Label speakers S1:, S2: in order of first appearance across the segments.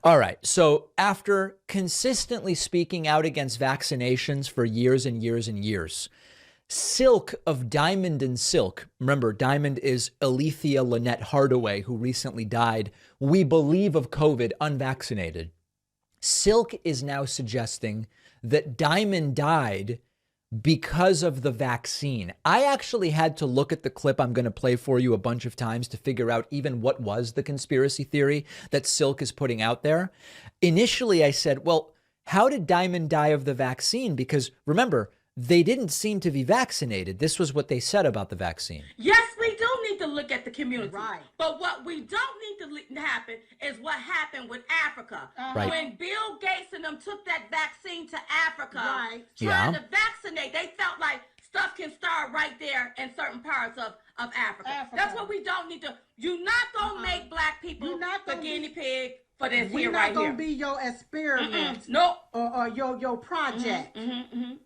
S1: All right. So after consistently speaking out against vaccinations for years and years and years, Silk of Diamond and Silk, remember, Diamond is Alethea Lynette Hardaway, who recently died, we believe, of COVID, unvaccinated. Silk is now suggesting that Diamond died because of the vaccine. I actually had to look at the clip I'm going to play for you a bunch of times to figure out even what was the conspiracy theory that Silk is putting out there. Initially, I said, well, how did Diamond die of the vaccine? Because remember, they didn't seem to be vaccinated. This was what they said about the vaccine.
S2: Yes, we do need to look at the community.
S3: Right.
S2: But what we don't need to happen is what happened with Africa.
S1: Right.
S2: When Bill Gates and them took that vaccine to Africa,
S3: Right.
S2: trying to vaccinate, they felt like stuff can start right there in certain parts of Africa. That's what we don't need to. You're not going to make black people the guinea pig for this
S3: We're
S2: here
S3: not
S2: right
S3: gonna
S2: here.
S3: be your experiment.
S2: No.
S3: Or your project.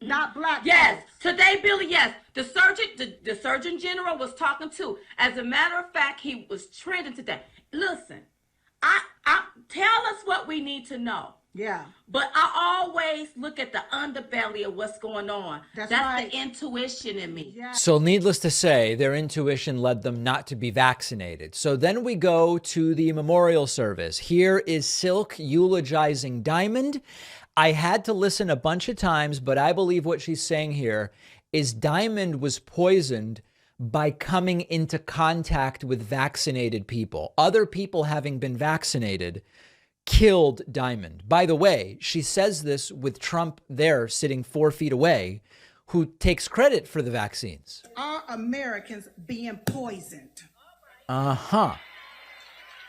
S3: Not black
S2: Yes,
S3: folks.
S2: today, Billy, yes. The Surgeon General was talking too. As a matter of fact, he was trending today. Listen, I tell us what we need to know.
S3: Yeah.
S2: But I always look at the underbelly of what's going on.
S3: That's
S2: That's
S3: right.
S2: the intuition in me.
S3: Yeah.
S1: So needless to say, their intuition led them not to be vaccinated. So then we go to the memorial service. Here is Silk eulogizing Diamond. I had to listen a bunch of times, but I believe what she's saying here is Diamond was poisoned by coming into contact with vaccinated people. Other people having been vaccinated killed Diamond. By the way, she says this with Trump there sitting 4 feet away, who takes credit for the vaccines.
S3: Are Americans being poisoned?
S1: Uh-huh.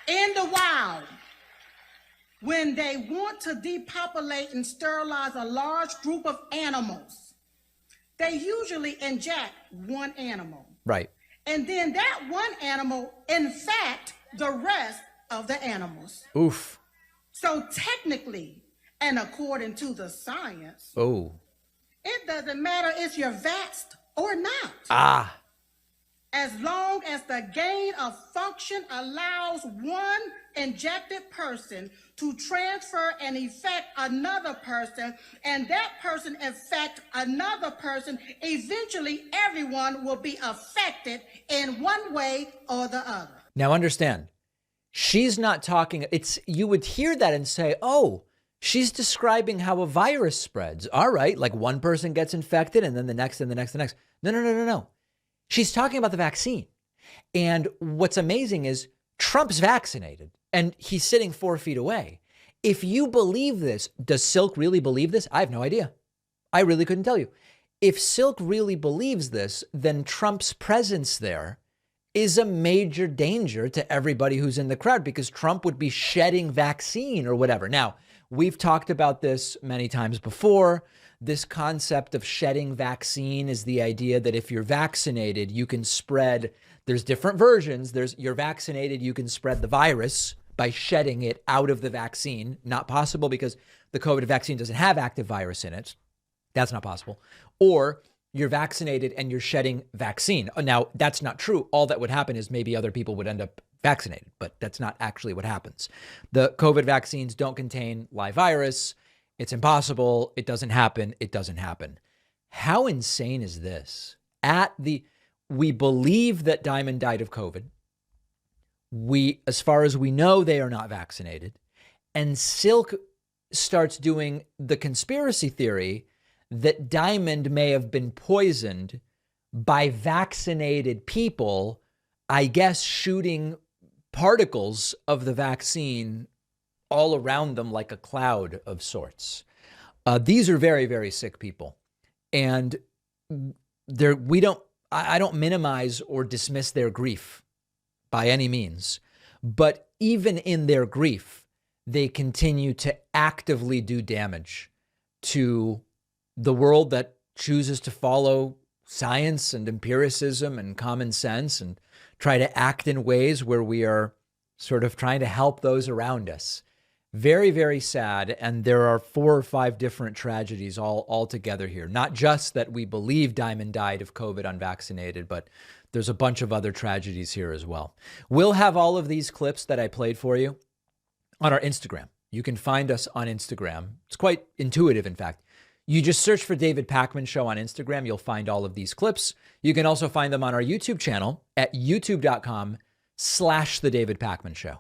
S3: In the wild, when they want to depopulate and sterilize a large group of animals, they usually inject one animal.
S1: Right.
S3: And then that one animal infect the rest of the animals.
S1: Oof.
S3: So technically, and according to the science,
S1: Oh.
S3: it doesn't matter if you're vaxxed or not.
S1: Ah.
S3: As long as the gain of function allows one injected person to transfer and infect another person, and that person infect another person, eventually everyone will be affected in one way or the other.
S1: Now understand, she's not talking, you would hear that and say, oh, she's describing how a virus spreads. All right, like one person gets infected and then the next and the next and the next. No. She's talking about the vaccine. And what's amazing is Trump's vaccinated and he's sitting 4 feet away. If you believe this, does Silk really believe this? I have no idea. I really couldn't tell you. If Silk really believes this, then Trump's presence there is a major danger to everybody who's in the crowd because Trump would be shedding vaccine or whatever. Now, we've talked about this many times before. This concept of shedding vaccine is the idea that if you're vaccinated, you can spread, there's different versions. You're vaccinated, you can spread the virus by shedding it out of the vaccine. Not possible because the COVID vaccine doesn't have active virus in it. That's not possible. Or you're vaccinated and you're shedding vaccine. Now, that's not true. All that would happen is maybe other people would end up vaccinated, but that's not actually what happens. The COVID vaccines don't contain live virus. It's impossible. It doesn't happen. It doesn't happen. How insane is this? We believe that Diamond died of COVID. As far as we know, they are not vaccinated. And Silk starts doing the conspiracy theory that Diamond may have been poisoned by vaccinated people, I guess, shooting particles of the vaccine all around them like a cloud of sorts. These are very, very sick people. And I don't minimize or dismiss their grief by any means. But even in their grief, they continue to actively do damage to the world that chooses to follow science and empiricism and common sense and try to act in ways where we are sort of trying to help those around us. Very, very sad. And there are 4 or 5 different tragedies all together here. Not just that we believe Diamond died of COVID unvaccinated, but there's a bunch of other tragedies here as well. We'll have all of these clips that I played for you on our Instagram. You can find us on Instagram. It's quite intuitive, in fact. You just search for David Pakman Show on Instagram. You'll find all of these clips. You can also find them on our YouTube channel at youtube.com/The David Pakman Show.